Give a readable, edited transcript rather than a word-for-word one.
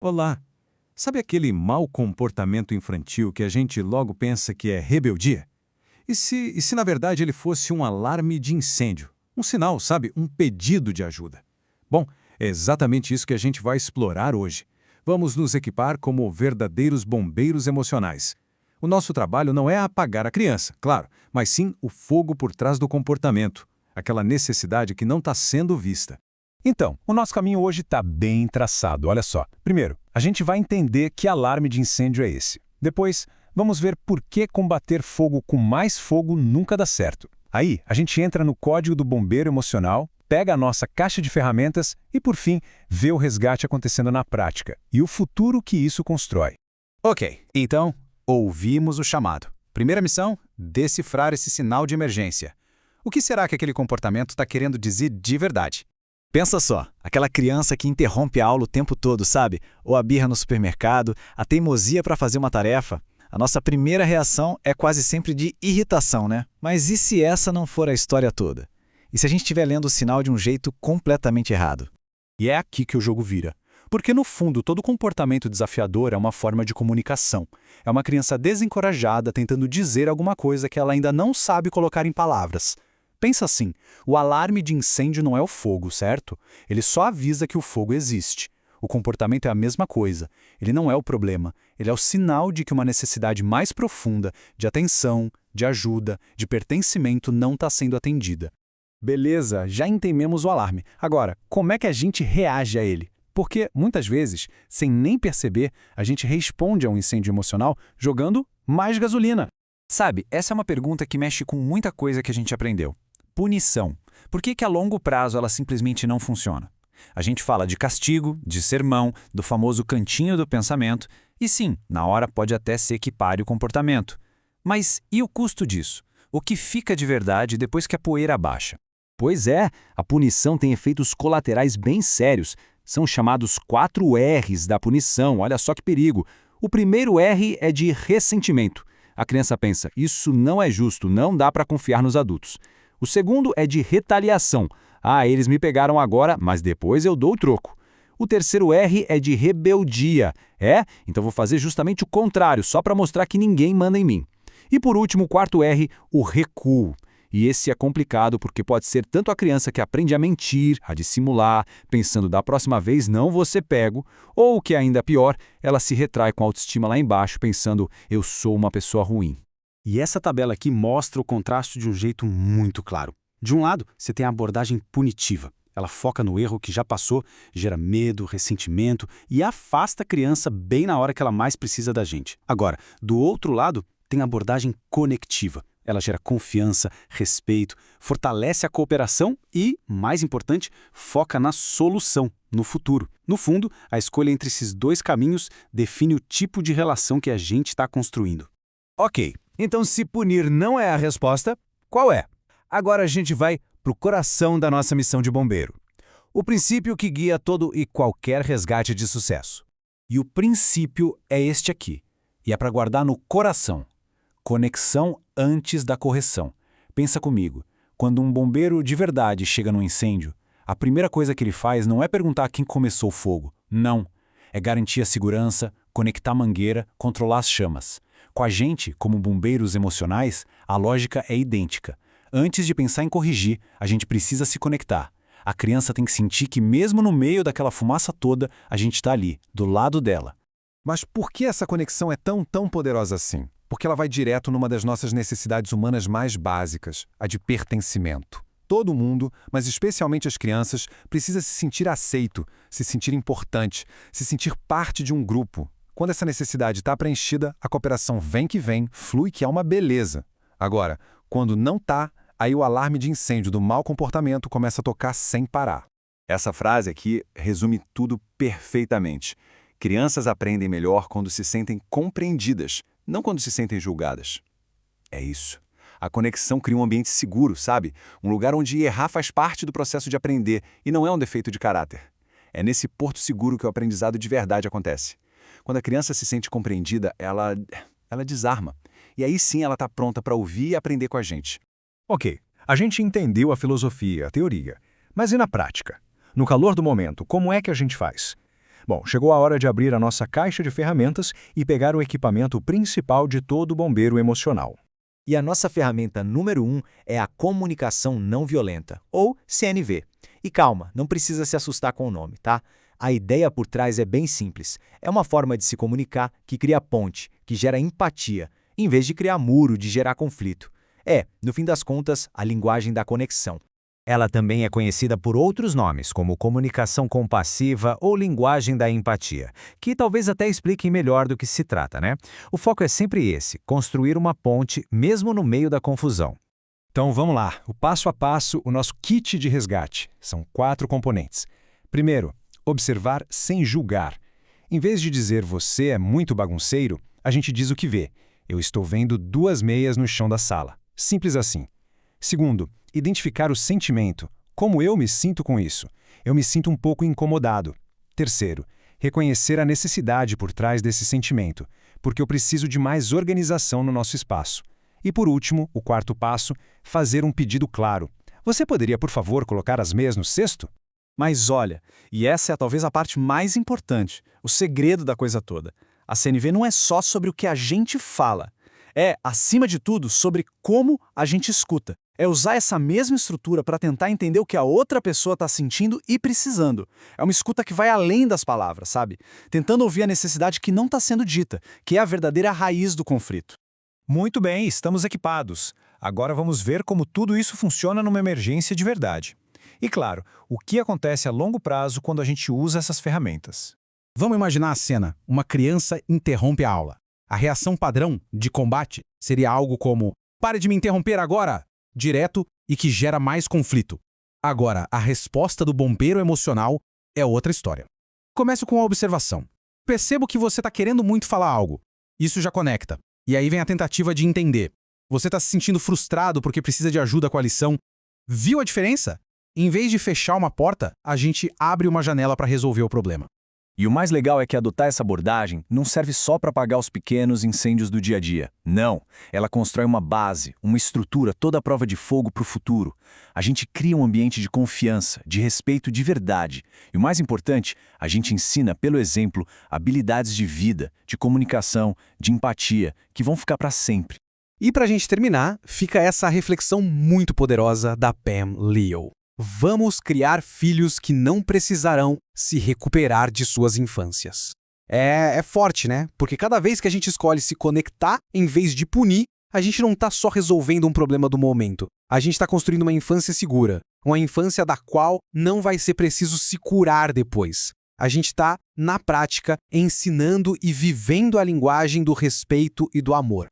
Olá! Sabe aquele mau comportamento infantil que a gente logo pensa que é rebeldia? E se na verdade ele fosse um alarme de incêndio? Um sinal, sabe? Um pedido de ajuda. Bom, é exatamente isso que a gente vai explorar hoje. Vamos nos equipar como verdadeiros bombeiros emocionais. O nosso trabalho não é apagar a criança, claro, mas sim o fogo por trás do comportamento, aquela necessidade que não está sendo vista. Então, o nosso caminho hoje está bem traçado, olha só. Primeiro, a gente vai entender que alarme de incêndio é esse. Depois, vamos ver por que combater fogo com mais fogo nunca dá certo. Aí, a gente entra no código do bombeiro emocional, pega a nossa caixa de ferramentas e, por fim, vê o resgate acontecendo na prática e o futuro que isso constrói. Ok, então, ouvimos o chamado. Primeira missão, decifrar esse sinal de emergência. O que será que aquele comportamento está querendo dizer de verdade? Pensa só, aquela criança que interrompe a aula o tempo todo, sabe? Ou a birra no supermercado, a teimosia para fazer uma tarefa. A nossa primeira reação é quase sempre de irritação, né? Mas e se essa não for a história toda? E se a gente estiver lendo o sinal de um jeito completamente errado? E é aqui que o jogo vira. Porque, no fundo, todo comportamento desafiador é uma forma de comunicação. É uma criança desencorajada tentando dizer alguma coisa que ela ainda não sabe colocar em palavras. Pensa assim, o alarme de incêndio não é o fogo, certo? Ele só avisa que o fogo existe. O comportamento é a mesma coisa. Ele não é o problema. Ele é o sinal de que uma necessidade mais profunda, de atenção, de ajuda, de pertencimento não está sendo atendida. Beleza, já entendemos o alarme. Agora, como é que a gente reage a ele? Porque, muitas vezes, sem nem perceber, a gente responde a um incêndio emocional jogando mais gasolina. Sabe, essa é uma pergunta que mexe com muita coisa que a gente aprendeu. Punição. Por que a longo prazo ela simplesmente não funciona? A gente fala de castigo, de sermão, do famoso cantinho do pensamento, e sim, na hora pode até ser que pare o comportamento. Mas e o custo disso? O que fica de verdade depois que a poeira abaixa? Pois é, a punição tem efeitos colaterais bem sérios. São chamados 4 R's da punição, olha só que perigo. O primeiro R é de ressentimento. A criança pensa, isso não é justo, não dá para confiar nos adultos. O segundo é de retaliação. Ah, eles me pegaram agora, mas depois eu dou o troco. O terceiro R é de rebeldia. Então vou fazer justamente o contrário, só para mostrar que ninguém manda em mim. E por último, o quarto R, o recuo. E esse é complicado porque pode ser tanto a criança que aprende a mentir, a dissimular, pensando da próxima vez não vou ser pego, ou o que é ainda pior, ela se retrai com a autoestima lá embaixo, pensando eu sou uma pessoa ruim. E essa tabela aqui mostra o contraste de um jeito muito claro. De um lado, você tem a abordagem punitiva. Ela foca no erro que já passou, gera medo, ressentimento e afasta a criança bem na hora que ela mais precisa da gente. Agora, do outro lado, tem a abordagem conectiva. Ela gera confiança, respeito, fortalece a cooperação e, mais importante, foca na solução, no futuro. No fundo, a escolha entre esses dois caminhos define o tipo de relação que a gente está construindo. Ok, então se punir não é a resposta, qual é? Agora a gente vai para o coração da nossa missão de bombeiro. O princípio que guia todo e qualquer resgate de sucesso. E o princípio é este aqui, e é para guardar no coração. Conexão antes da correção. Pensa comigo, quando um bombeiro de verdade chega num incêndio, a primeira coisa que ele faz não é perguntar quem começou o fogo, não. É garantir a segurança, conectar a mangueira, controlar as chamas. Com a gente, como bombeiros emocionais, a lógica é idêntica. Antes de pensar em corrigir, a gente precisa se conectar. A criança tem que sentir que mesmo no meio daquela fumaça toda, a gente está ali, do lado dela. Mas por que essa conexão é tão poderosa assim? Porque ela vai direto numa das nossas necessidades humanas mais básicas, a de pertencimento. Todo mundo, mas especialmente as crianças, precisa se sentir aceito, se sentir importante, se sentir parte de um grupo. Quando essa necessidade está preenchida, a cooperação vem que vem, flui que é uma beleza. Agora, quando não está, aí o alarme de incêndio do mau comportamento começa a tocar sem parar. Essa frase aqui resume tudo perfeitamente. Crianças aprendem melhor quando se sentem compreendidas, não quando se sentem julgadas. É isso. A conexão cria um ambiente seguro, sabe? Um lugar onde errar faz parte do processo de aprender e não é um defeito de caráter. É nesse porto seguro que o aprendizado de verdade acontece. Quando a criança se sente compreendida, ela desarma. E aí sim ela está pronta para ouvir e aprender com a gente. Ok, a gente entendeu a filosofia, a teoria. Mas e na prática? No calor do momento, como é que a gente faz? Bom, chegou a hora de abrir a nossa caixa de ferramentas e pegar o equipamento principal de todo bombeiro emocional. E a nossa ferramenta número 1 é a comunicação não violenta, ou CNV. E calma, não precisa se assustar com o nome, tá? A ideia por trás é bem simples. É uma forma de se comunicar que cria ponte, que gera empatia, em vez de criar muro, de gerar conflito. É, no fim das contas, a linguagem da conexão. Ela também é conhecida por outros nomes, como comunicação compassiva ou linguagem da empatia, que talvez até expliquem melhor do que se trata, né? O foco é sempre esse, construir uma ponte mesmo no meio da confusão. Então vamos lá, o passo a passo, o nosso kit de resgate. São 4 componentes. Primeiro, observar sem julgar. Em vez de dizer você é muito bagunceiro, a gente diz o que vê. Eu estou vendo 2 meias no chão da sala. Simples assim. Segundo, identificar o sentimento. Como eu me sinto com isso? Eu me sinto um pouco incomodado. Terceiro, reconhecer a necessidade por trás desse sentimento, porque eu preciso de mais organização no nosso espaço. E por último, o 4º passo, fazer um pedido claro. Você poderia, por favor, colocar as meias no cesto? Mas olha, e essa é talvez a parte mais importante, o segredo da coisa toda. A CNV não é só sobre o que a gente fala. É, acima de tudo, sobre como a gente escuta. É usar essa mesma estrutura para tentar entender o que a outra pessoa está sentindo e precisando. É uma escuta que vai além das palavras, sabe? Tentando ouvir a necessidade que não está sendo dita, que é a verdadeira raiz do conflito. Muito bem, estamos equipados. Agora vamos ver como tudo isso funciona numa emergência de verdade. E claro, o que acontece a longo prazo quando a gente usa essas ferramentas. Vamos imaginar a cena. Uma criança interrompe a aula. A reação padrão de combate seria algo como "Pare de me interromper agora!", direto e que gera mais conflito. Agora, a resposta do bombeiro emocional é outra história. Comece com a observação. Percebo que você está querendo muito falar algo. Isso já conecta. E aí vem a tentativa de entender. Você está se sentindo frustrado porque precisa de ajuda com a lição. Viu a diferença? Em vez de fechar uma porta, a gente abre uma janela para resolver o problema. E o mais legal é que adotar essa abordagem não serve só para apagar os pequenos incêndios do dia a dia. Não, ela constrói uma base, uma estrutura toda à prova de fogo para o futuro. A gente cria um ambiente de confiança, de respeito de verdade. E o mais importante, a gente ensina, pelo exemplo, habilidades de vida, de comunicação, de empatia, que vão ficar para sempre. E para a gente terminar, fica essa reflexão muito poderosa da Pam Leo. Vamos criar filhos que não precisarão se recuperar de suas infâncias. É forte, né? Porque cada vez que a gente escolhe se conectar em vez de punir, a gente não está só resolvendo um problema do momento. A gente está construindo uma infância segura, uma infância da qual não vai ser preciso se curar depois. A gente está, na prática, ensinando e vivendo a linguagem do respeito e do amor.